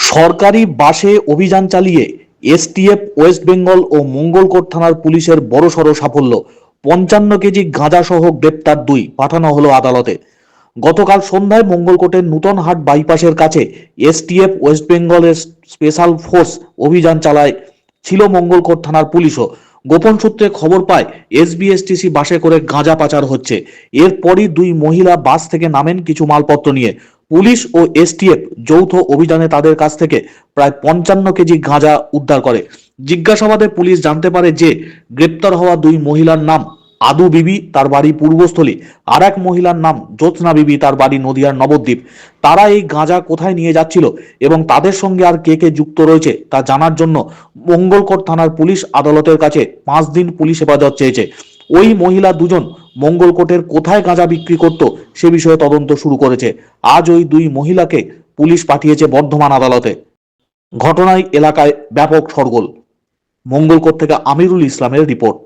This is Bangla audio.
সরকারি বাসে অভিযান চালিয়ে এসটিএফ, ওয়েস্ট বেঙ্গল ও মঙ্গলকোট থানার পুলিশের বড়সড় সাফল্য। ৫৫ কেজি গাঁজা সহ গ্রেপ্তার ২, পাঠানো হলো আদালতে। গতকাল সন্ধ্যায় মঙ্গলকোটের নূতন হাট বাইপাসের কাছে এসটিএফ, ওয়েস্ট বেঙ্গলের স্পেশাল ফোর্স অভিযান চালায় ছিল মঙ্গলকোট থানার পুলিশও। গোপন সূত্রে খবর পায় এসবিএসটিসি বাসে করে গাঁজা পাচার হচ্ছে। এরপরই ২ মহিলা বাস থেকে নামেন কিছু মালপত্র নিয়ে। পুলিশ ও এসটিএফ যৌথ অভিযানে তাদের কাছ থেকে প্রায় ৫৫ কেজি গাঁজা উদ্ধার করে। জিজ্ঞাসাবাদে পুলিশ জানতে পারে যে গ্রেপ্তার হওয়া ২ মহিলার নাম আদু বিবি, তার বাড়ি পূর্বস্থলী, আর এক মহিলার নাম জ্যোৎস্না বিবি, তার বাড়ি নদিয়ার নবদ্বীপ। তারা এই গাঁজা কোথায় নিয়ে যাচ্ছিল এবং তাদের সঙ্গে আর কে কে যুক্ত রয়েছে তা জানার জন্য মঙ্গলকোট থানার পুলিশ আদালতের কাছে ৫ দিন পুলিশ হেফাজত চেয়েছে। ওই মহিলা দুজন মঙ্গলকোটের কোথায় গাঁজা বিক্রি করত সে বিষয়ে তদন্ত শুরু করেছে। আজ ওই ২ মহিলাকে পুলিশ পাঠিয়েছে বর্ধমান আদালতে। ঘটনায় এলাকায় ব্যাপক শোরগোল। মঙ্গলকোট থেকে আমিরুল ইসলামের রিপোর্ট।